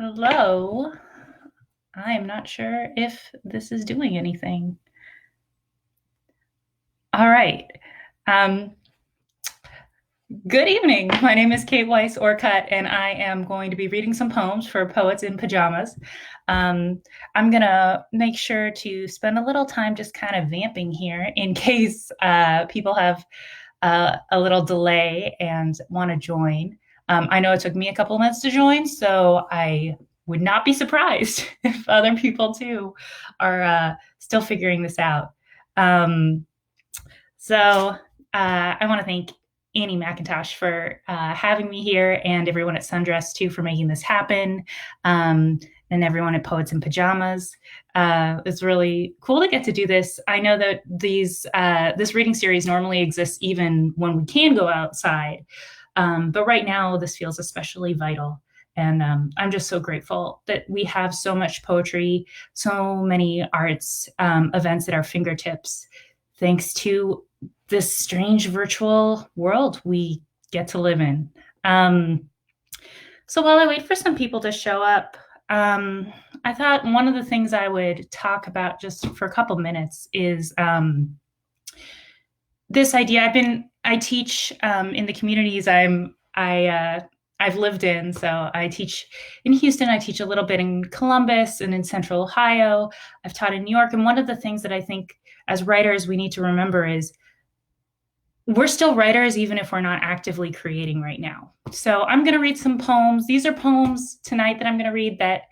Hello. I am not sure if this is doing anything. All right. Um, Good evening. My name is Cait Weiss Orcutt, and I am going to be reading some poems for Poets in Pajamas. I'm going to make sure to spend a little time just kind of vamping here in case people have a little delay and want to join. I know it took me a couple of minutes to join, so I would not be surprised if other people too are still figuring this out. Um, I want to thank Annie McIntosh for having me here, and everyone at Sundress too for making this happen, and everyone at Poets in Pajamas. It's really cool to get to do this. I know that this reading series normally exists even when we can go outside, but right now this feels especially vital. And I'm just so grateful that we have so much poetry, so many arts events at our fingertips, thanks to this strange virtual world we get to live in. So while I wait for some people to show up, I thought one of the things I would talk about just for a couple minutes is this idea. I teach in the communities I've lived in. So I teach in Houston, I teach a little bit in Columbus and in Central Ohio. I've taught in New York. And one of the things that I think as writers we need to remember is we're still writers even if we're not actively creating right now. So I'm going to read some poems. These are poems tonight that I'm going to read that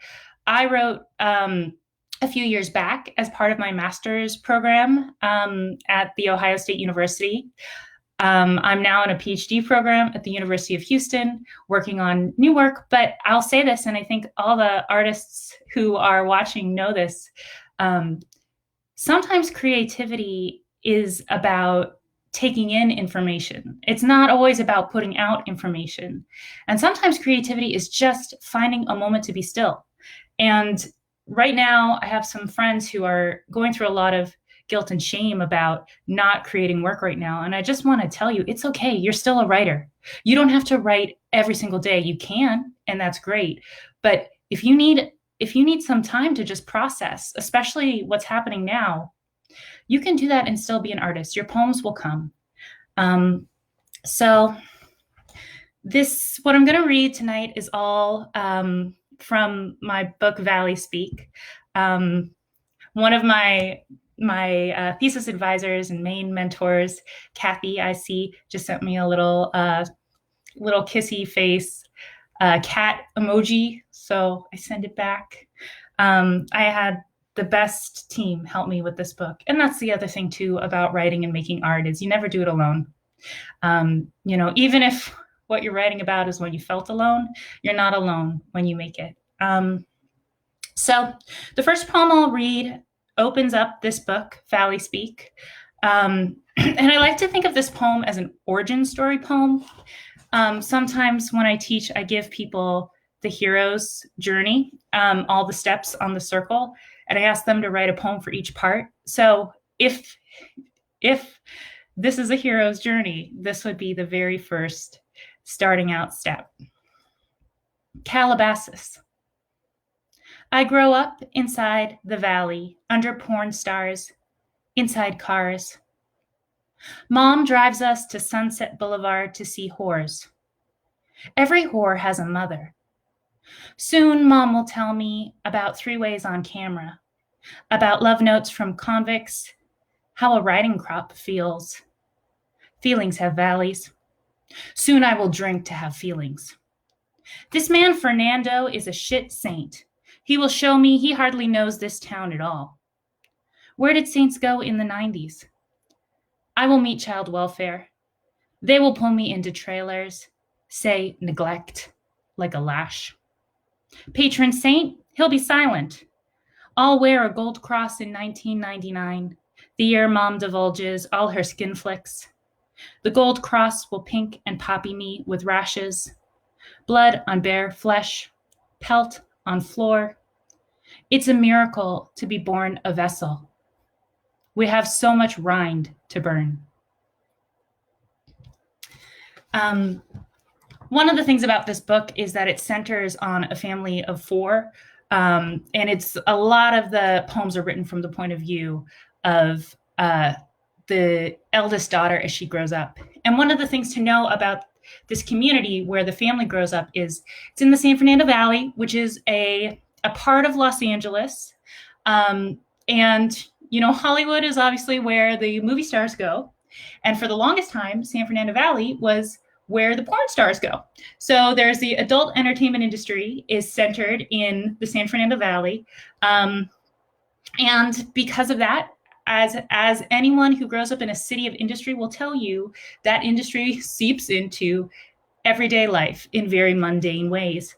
I wrote a few years back as part of my master's program at The Ohio State University. I'm now in a Ph.D. program at the University of Houston working on new work, but I'll say this, and I think all the artists who are watching know this. Sometimes creativity is about taking in information. It's not always about putting out information. And sometimes creativity is just finding a moment to be still. And right now, I have some friends who are going through a lot of guilt and shame about not creating work right now. And I just want to tell you, it's okay. You're still a writer. You don't have to write every single day. You can, and that's great. But if you need some time to just process, especially what's happening now, you can do that and still be an artist. Your poems will come. So what I'm going to read tonight is all from my book, VALLEYSPEAK. One of my thesis advisors and main mentors, Kathy, I see, just sent me a little kissy face cat emoji. So I send it back. I had the best team help me with this book. And that's the other thing too about writing and making art is you never do it alone. Even if what you're writing about is when you felt alone, you're not alone when you make it. So the first poem I'll read opens up this book, VALLEYSPEAK. And I like to think of this poem as an origin story poem. Sometimes when I teach, I give people the hero's journey, all the steps on the circle, and I ask them to write a poem for each part. So if this is a hero's journey, this would be the very first starting out step. Calabasas. I grow up inside the valley, under porn stars, inside cars. Mom drives us to Sunset Boulevard to see whores. Every whore has a mother. Soon Mom will tell me about three-ways on camera, about love notes from convicts, how a riding crop feels. Feelings have valleys. Soon I will drink to have feelings. This man Fernando is a shit saint. He will show me he hardly knows this town at all. Where did saints go in the 90s? I will meet child welfare. They will pull me into trailers, say neglect, like a lash. Patron saint, he'll be silent. I'll wear a gold cross in 1999, the year Mom divulges all her skin flicks. The gold cross will pink and poppy me with rashes, blood on bare flesh, pelt on floor. It's a miracle to be born a vessel. We have so much rind to burn. One of the things about this book is that it centers on a family of four. And it's a lot of the poems are written from the point of view of the eldest daughter as she grows up. And one of the things to know about this community where the family grows up is it's in the San Fernando Valley, which is a part of Los Angeles. And, you know, Hollywood is obviously where the movie stars go. And for the longest time, San Fernando Valley was where the porn stars go. So there's the adult entertainment industry is centered in the San Fernando Valley. And because of that, as anyone who grows up in a city of industry will tell you, that industry seeps into everyday life in very mundane ways.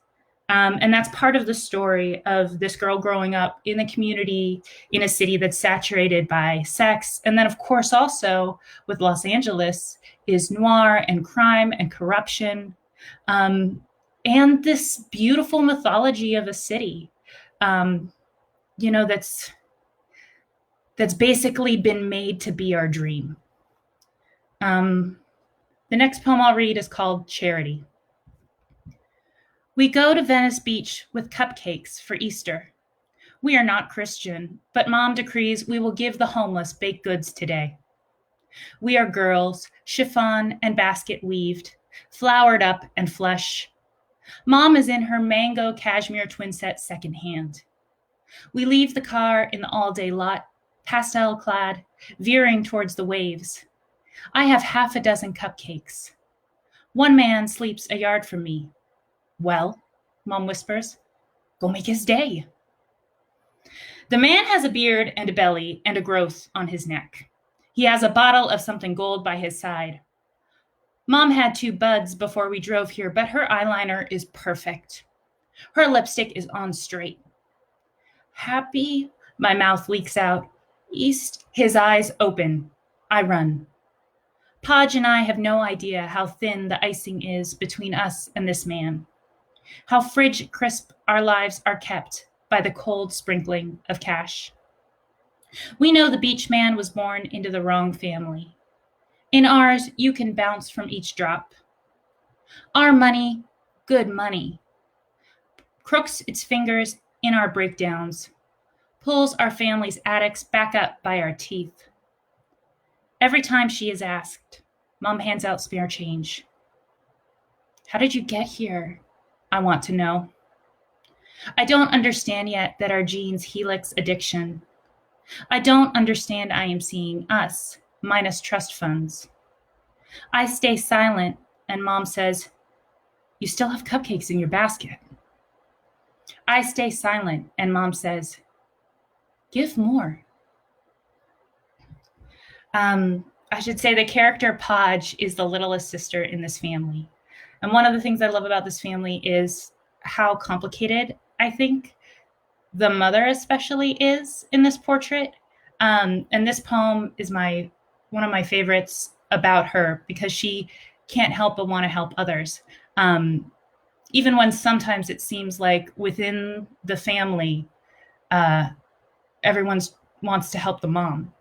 And that's part of the story of this girl growing up in a community in a city that's saturated by sex. And then, of course, also with Los Angeles is noir and crime and corruption, and this beautiful mythology of a city, you know, that's basically been made to be our dream. The next poem I'll read is called Charity. We go to Venice Beach with cupcakes for Easter. We are not Christian, but Mom decrees we will give the homeless baked goods today. We are girls, chiffon and basket weaved, flowered up and flush. Mom is in her mango cashmere twin set secondhand. We leave the car in the all-day lot, pastel clad, veering towards the waves. I have half a dozen cupcakes. One man sleeps a yard from me. Well, Mom whispers, go make his day. The man has a beard and a belly and a growth on his neck. He has a bottle of something gold by his side. Mom had 2 buds before we drove here, but her eyeliner is perfect. Her lipstick is on straight. Happy, my mouth leaks out. East, his eyes open. I run. Podge and I have no idea how thin the icing is between us and this man. How fridge crisp our lives are kept by the cold sprinkling of cash. We know the beach man was born into the wrong family. In ours, you can bounce from each drop. Our money, good money, crooks its fingers in our breakdowns, pulls our family's attics back up by our teeth. Every time she is asked, Mom hands out spare change. How did you get here? I want to know. I don't understand yet that our genes helix addiction. I don't understand I am seeing us, minus trust funds. I stay silent, and Mom says, you still have cupcakes in your basket. I stay silent, and Mom says, give more. I should say the character Podge is the littlest sister in this family. And one of the things I love about this family is how complicated I think the mother especially is in this portrait. And this poem is one of my favorites about her because she can't help but want to help others. Even when sometimes it seems like within the family, everyone wants to help the mom.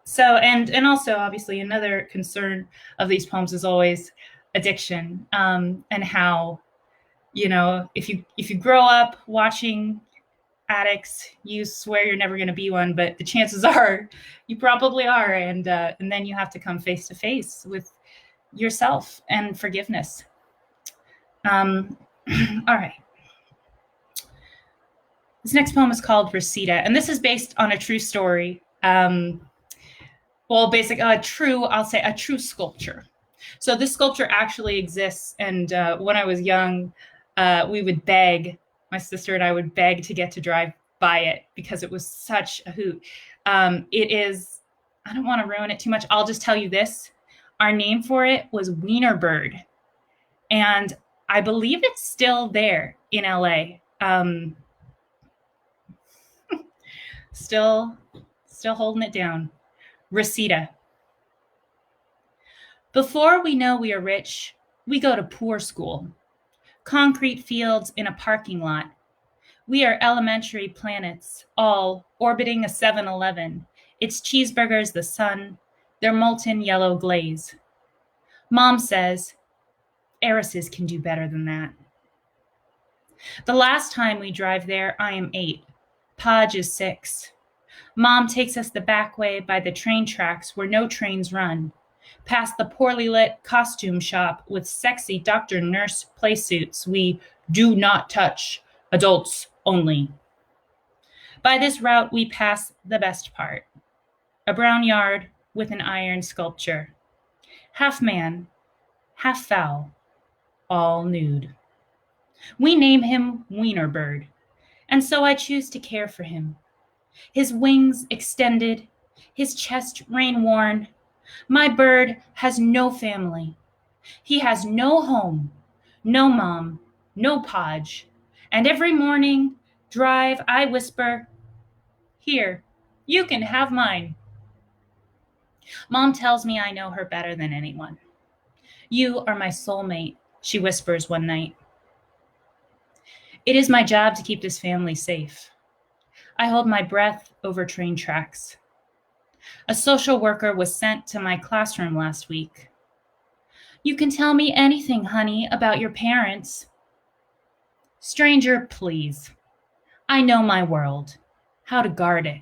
So, and also obviously another concern of these poems is always addiction, and how, you know, if you grow up watching addicts, you swear you're never going to be one, but the chances are you probably are, and then you have to come face to face with yourself and forgiveness. All right. This next poem is called Reseda, and this is based on a true story. Well, basically, a true sculpture. So this sculpture actually exists, and when I was young, we would beg, my sister and I would beg to get to drive by it because it was such a hoot. It is, I don't want to ruin it too much. I'll just tell you this. Our name for it was Wiener Bird, and I believe it's still there in LA. Still holding it down. Reseda. Before we know we are rich, we go to poor school. Concrete fields in a parking lot. We are elementary planets, all orbiting a 7-Eleven. Its cheeseburgers the sun, their molten yellow glaze. Mom says, Heiresses can do better than that. The last time we drive there, I am 8. Podge is 6. Mom takes us the back way by the train tracks where no trains run, past the poorly lit costume shop with sexy doctor-nurse playsuits we do not touch, adults only. By this route, we pass the best part, a brown yard with an iron sculpture, half man, half fowl, all nude. We name him Wienerbird, and so I choose to care for him. His wings extended, his chest rain-worn. My bird has no family. He has no home, no mom, no Podge. And every morning, drive, I whisper, "Here, you can have mine." Mom tells me I know her better than anyone. "You are my soulmate," she whispers one night. It is my job to keep this family safe. I hold my breath over train tracks. A social worker was sent to my classroom last week. "You can tell me anything, honey, about your parents." "Stranger, please. I know my world, how to guard it.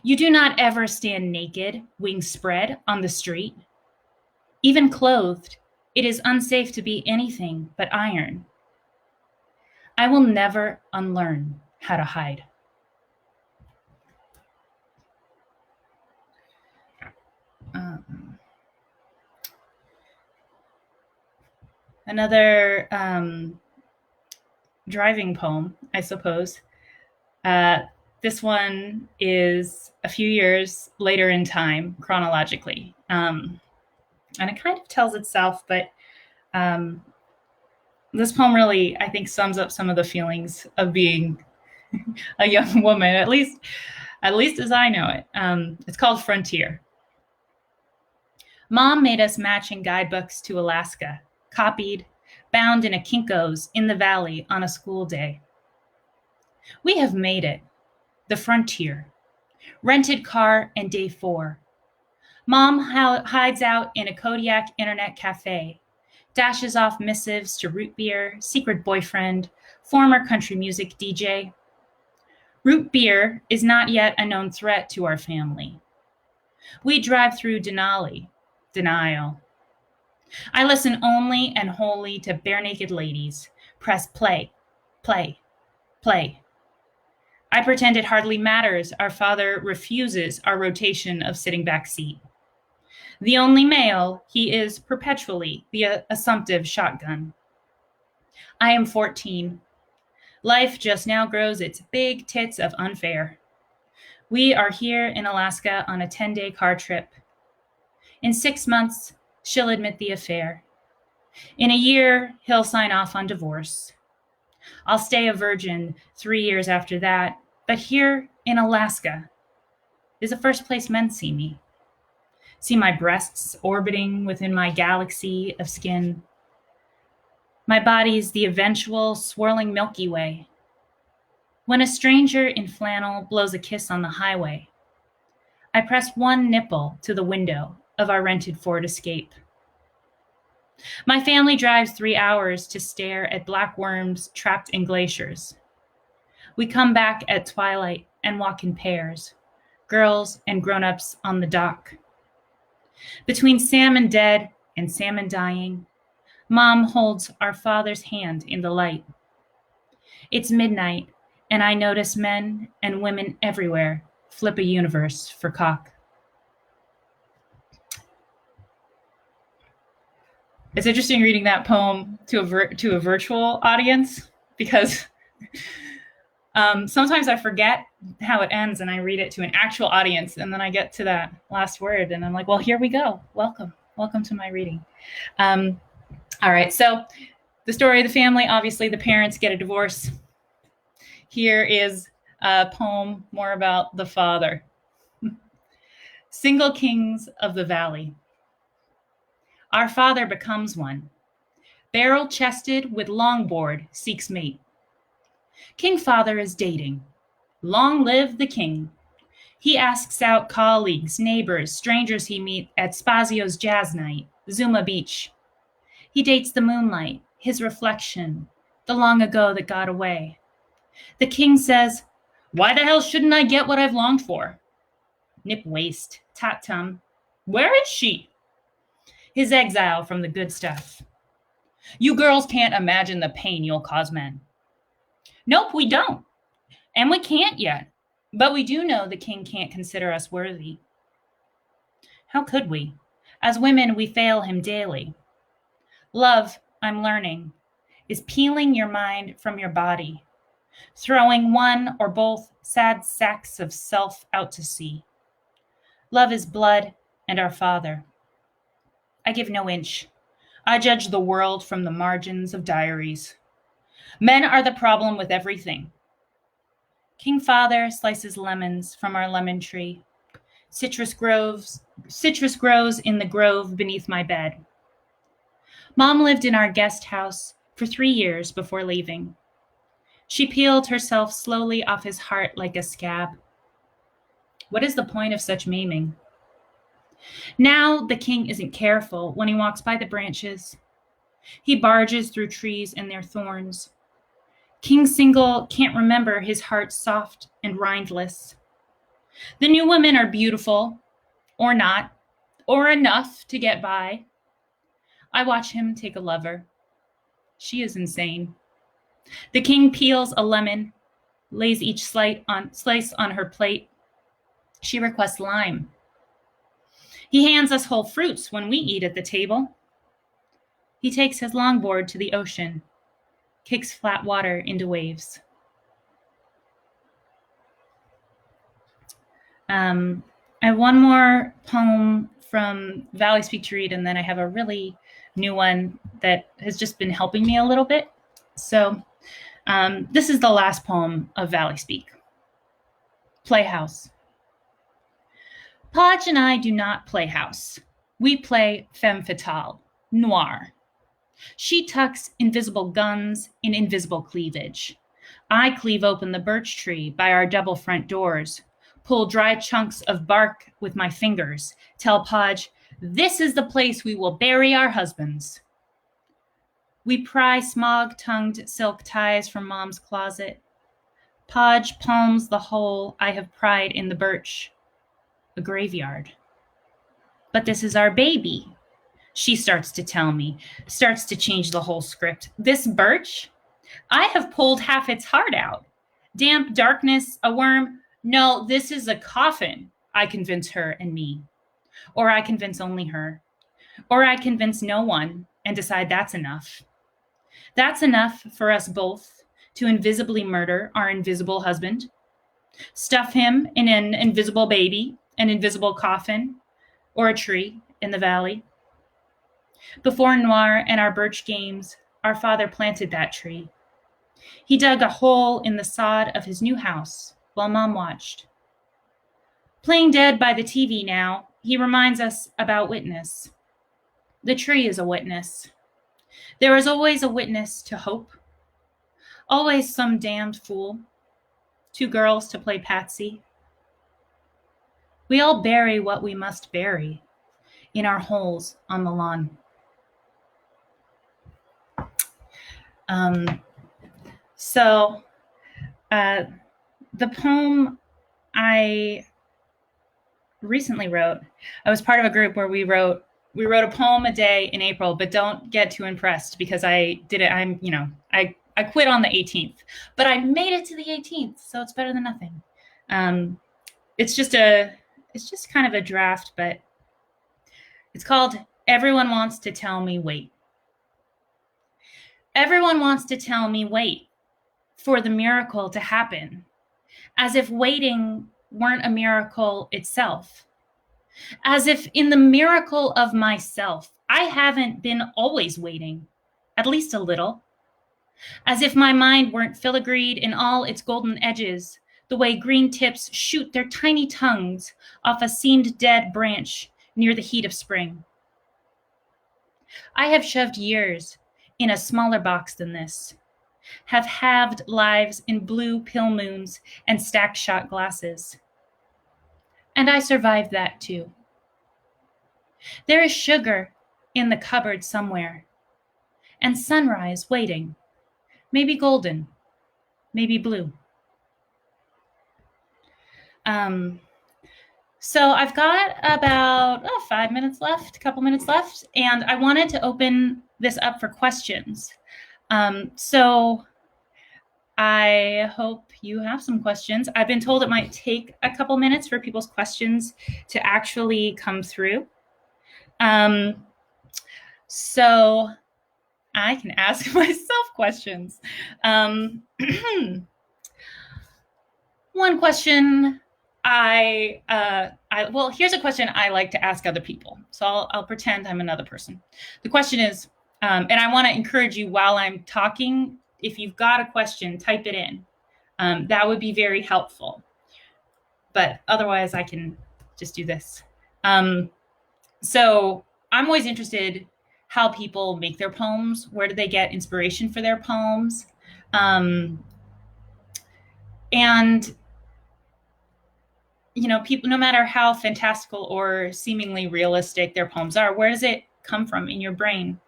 You do not ever stand naked, wings spread, on the street. Even clothed, it is unsafe to be anything but iron. I will never unlearn how to hide." Another driving poem, I suppose. This one is a few years later in time, chronologically. And it kind of tells itself, but this poem really, I think, sums up some of the feelings of being a young woman, at least as I know it. It's called Frontier. Mom made us matching guidebooks to Alaska, copied, bound in a Kinko's in the valley on a school day. We have made it, the frontier, rented car and day 4. Mom hides out in a Kodiak internet cafe, dashes off missives to root beer, secret boyfriend, former country music DJ. Root beer is not yet a known threat to our family. We drive through Denali, denial. I listen only and wholly to bare naked ladies. Press play, play, play. I pretend it hardly matters. Our father refuses our rotation of sitting back seat. The only male, he is perpetually the assumptive shotgun. I am 14. Life just now grows its big tits of unfair. We are here in Alaska on a 10-day car trip. In 6 months, she'll admit the affair. In a year, he'll sign off on divorce. I'll stay a virgin 3 years after that, but here in Alaska is the first place men see me. See my breasts orbiting within my galaxy of skin. My body's the eventual swirling Milky Way. When a stranger in flannel blows a kiss on the highway, I press one nipple to the window of our rented Ford Escape. My family drives 3 hours to stare at black worms trapped in glaciers. We come back at twilight and walk in pairs, girls and grown-ups on the dock. Between salmon dead and salmon dying, Mom holds our father's hand in the light. It's midnight, and I notice men and women everywhere flip a universe for cock. It's interesting reading that poem to a virtual audience because sometimes I forget how it ends and I read it to an actual audience, and then I get to that last word and I'm like, well, here we go. Welcome to my reading. All right, so the story of the family, obviously the parents get a divorce. Here is a poem more about the father. Single Kings of the Valley. Our father becomes one. Barrel-chested with longboard seeks mate. King Father is dating. Long live the king. He asks out colleagues, neighbors, strangers he meets at Spazio's jazz night, Zuma Beach. He dates the moonlight, his reflection, the long ago that got away. The king says, "Why the hell shouldn't I get what I've longed for?" Nip waist, tat tum. "Where is she?" His exile from the good stuff. "You girls can't imagine the pain you'll cause men." Nope, we don't. And we can't yet. But we do know the king can't consider us worthy. How could we? As women, we fail him daily. Love, I'm learning, is peeling your mind from your body, throwing one or both sad sacks of self out to sea. Love is blood and our father. I give no inch. I judge the world from the margins of diaries. Men are the problem with everything. King Father slices lemons from our lemon tree. Citrus grows in the grove beneath my bed. Mom lived in our guest house for 3 years before leaving. She peeled herself slowly off his heart like a scab. What is the point of such maiming? Now the king isn't careful when he walks by the branches. He barges through trees and their thorns. King Single can't remember his heart soft and rindless. The new women are beautiful, or not, or enough to get by. I watch him take a lover. She is insane. The king peels a lemon, lays each slice on her plate. She requests lime. He hands us whole fruits when we eat at the table. He takes his longboard to the ocean, kicks flat water into waves. I have one more poem from VALLEYSPEAK to read, and then I have a really new one that has just been helping me a little bit. So this is the last poem of VALLEYSPEAK. Playhouse. Podge and I do not play house. We play femme fatale, noir. She tucks invisible guns in invisible cleavage. I cleave open the birch tree by our double front doors, pull dry chunks of bark with my fingers, tell Podge, "This is the place we will bury our husbands." We pry smog-tongued silk ties from Mom's closet. Podge palms the hole I have pried in the birch, a graveyard. But this is our baby, she starts to tell me, starts to change the whole script. This birch? I have pulled half its heart out. Damp darkness, a worm. No, this is a coffin, I convince her and me. Or I convince only her. Or I convince no one and decide that's enough. That's enough for us both to invisibly murder our invisible husband, stuff him in an invisible baby, an invisible coffin, or a tree in the valley. Before Noir and our birch games, our father planted that tree. He dug a hole in the sod of his new house while Mom watched. Playing dead by the TV now, he reminds us about witness. The tree is a witness. There is always a witness to hope. Always some damned fool. 2 girls to play Patsy. We all bury what we must bury in our holes on the lawn. The poem I recently wrote, I was part of a group where we wrote a poem a day in April, but don't get too impressed because I did it. I quit on the 18th, but I made it to the 18th, so it's better than nothing. It's just kind of a draft, but it's called Everyone Wants to Tell Me Wait. Everyone wants to tell me wait for the miracle to happen, as if waiting weren't a miracle itself. As if in the miracle of myself, I haven't been always waiting, at least a little. As if my mind weren't filigreed in all its golden edges, the way green tips shoot their tiny tongues off a seamed dead branch near the heat of spring. I have shoved years in a smaller box than this, have halved lives in blue pill moons and stacked shot glasses. And I survived that too. There is sugar in the cupboard somewhere, and sunrise waiting, maybe golden, maybe blue. So I've got about 5 minutes left, a couple minutes left, and I wanted to open this up for questions. So I hope you have some questions. I've been told it might take a couple minutes for people's questions to actually come through. So I can ask myself questions. One question well, here's a question I like to ask other people. So I'll pretend I'm another person. The question is, and I want to encourage you while I'm talking, if you've got a question, type it in. That would be very helpful. But otherwise, I can just do this. So I'm always interested how people make their poems. Where do they get inspiration for their poems? And people, no matter how fantastical or seemingly realistic their poems are, where does it come from in your brain?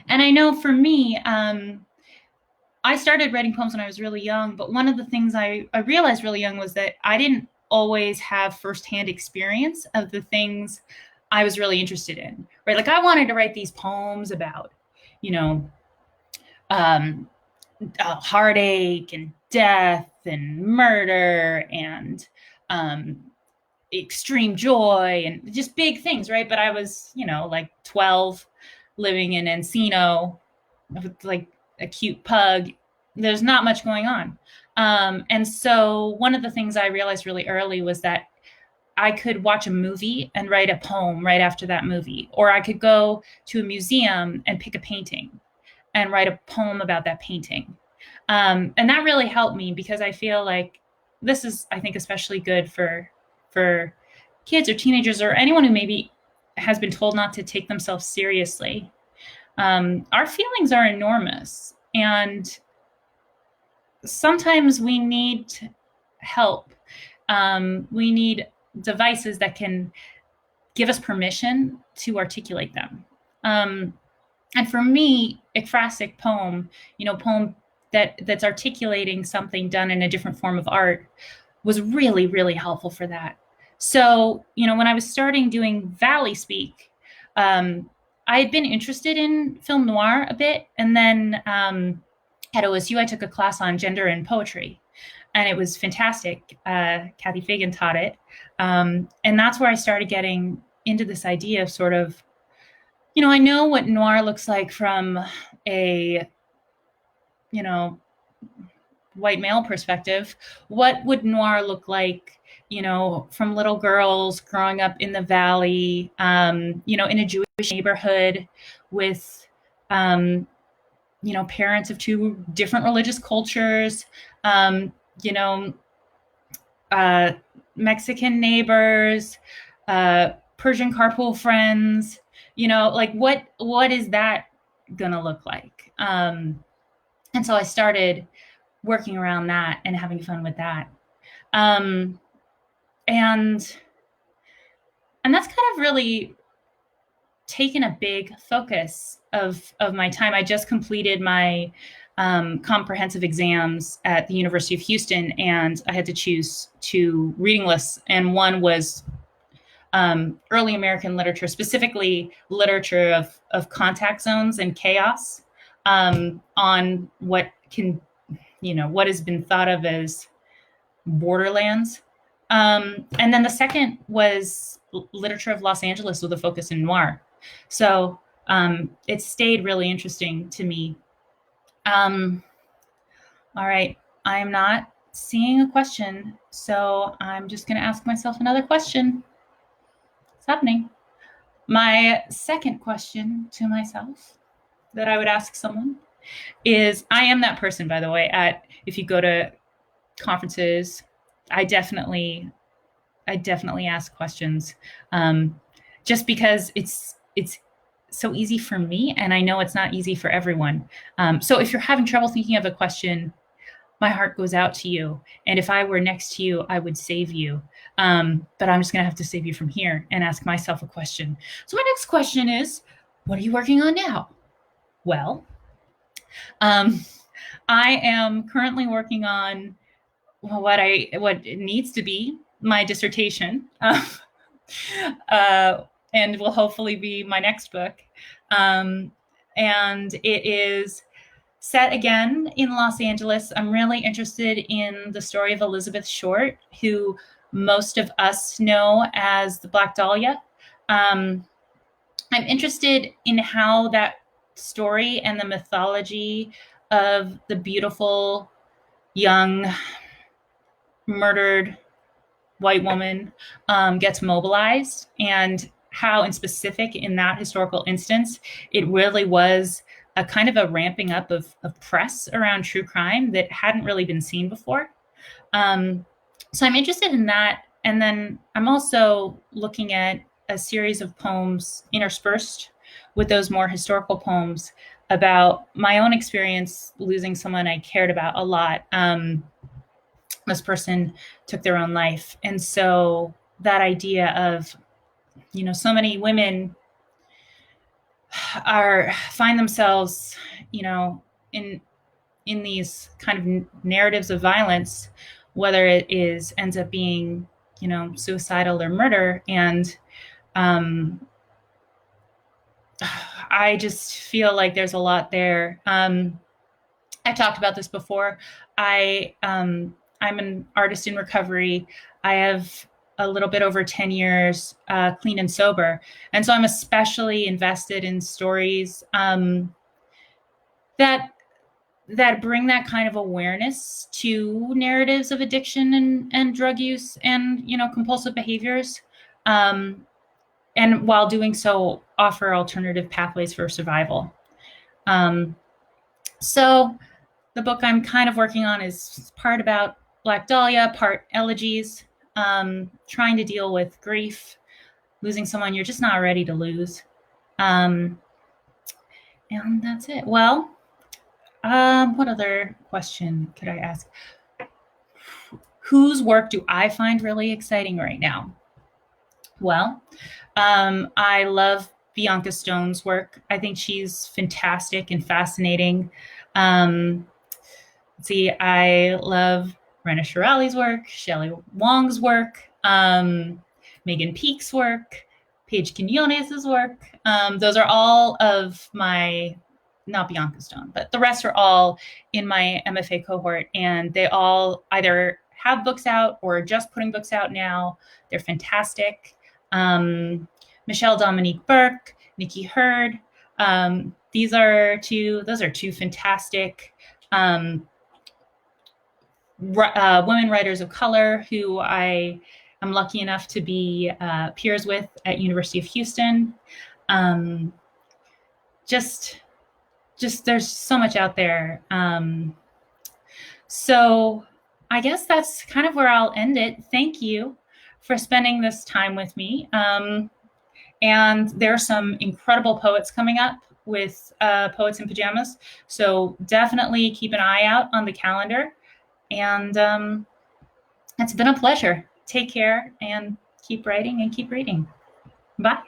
And I know for me, I started writing poems when I was really young, but one of the things I realized really young was that I didn't always have firsthand experience of the things I was really interested in, right? Like I wanted to write these poems about, heartache and death and murder and extreme joy and just big things, right? But I was, like 12, living in Encino with like a cute pug. There's not much going on. And so one of the things I realized really early was that I could watch a movie and write a poem right after that movie, or I could go to a museum and pick a painting and write a poem about that painting. And that really helped me because I feel like this is, I think, especially good for kids or teenagers or anyone who maybe has been told not to take themselves seriously. Our feelings are enormous, and sometimes we need help. We need devices that can give us permission to articulate them. And for me, ekphrastic poem, poem that's articulating something done in a different form of art was really, really helpful for that. So, when I was starting doing VALLEYSPEAK, I had been interested in film noir a bit. And then at OSU, I took a class on gender and poetry. And it was fantastic. Kathy Fagan taught it. And that's where I started getting into this idea of sort of, I know what noir looks like from a, white male perspective. What would noir look like, from little girls growing up in the Valley, in a Jewish neighborhood with, parents of two different religious cultures, Mexican neighbors, Persian carpool friends, like what is that gonna look like? And so I started working around that and having fun with that. And that's kind of really taken a big focus of my time. I just completed my comprehensive exams at the University of Houston, and I had to choose two reading lists, and one was early American literature, specifically literature of contact zones and chaos, on what has been thought of as borderlands. And then the second was literature of Los Angeles with a focus in noir. So it stayed really interesting to me. All right, I am not seeing a question, so I'm just going to ask myself another question. What's happening? My second question to myself that I would ask someone is, I am that person, by the way, if you go to conferences, I definitely ask questions, just because it's so easy for me, and I know it's not easy for everyone. So if you're having trouble thinking of a question, my heart goes out to you. And if I were next to you, I would save you. But I'm just going to have to save you from here and ask myself a question. So my next question is, what are you working on now? Well, I am currently working on what needs to be my dissertation, and will hopefully be my next book. And it is set again in Los Angeles. I'm really interested in the story of Elizabeth Short, who most of us know as the Black Dahlia. I'm interested in how that story and the mythology of the beautiful, young, murdered white woman gets mobilized, and how in specific in that historical instance, it really was a kind of a ramping up of press around true crime that hadn't really been seen before. So I'm interested in that. And then I'm also looking at a series of poems interspersed with those more historical poems about my own experience losing someone I cared about a lot. This person took their own life. And so that idea of, so many women find themselves, in these kind of narratives of violence, whether it ends up being, suicidal or murder. And I just feel like there's a lot there. I've talked about this before. I'm an artist in recovery. I have a little bit over 10 years clean and sober. And so I'm especially invested in stories that bring that kind of awareness to narratives of addiction and drug use and, compulsive behaviors. And while doing so, offer alternative pathways for survival. So the book I'm kind of working on is part about Black Dahlia, part elegies, trying to deal with grief, losing someone you're just not ready to lose. And that's it. Well, what other question could I ask? Whose work do I find really exciting right now? Well, I love Bianca Stone's work. I think she's fantastic and fascinating. Let's see, I love Rena Shirali's work, Shelley Wong's work, Megan Peake's work, Paige Quinones's work. Those are all of my, not Bianca Stone, but the rest are all in my MFA cohort, and they all either have books out or just putting books out now. They're fantastic. Michelle Dominique Burke, Nikki Hurd. Those are two fantastic women writers of color who I am lucky enough to be peers with at University of Houston. Just there's so much out there. So I guess that's kind of where I'll end it. Thank you for spending this time with me. And there are some incredible poets coming up with Poets in Pajamas. So definitely keep an eye out on the calendar. And it's been a pleasure. Take care and keep writing and keep reading. Bye.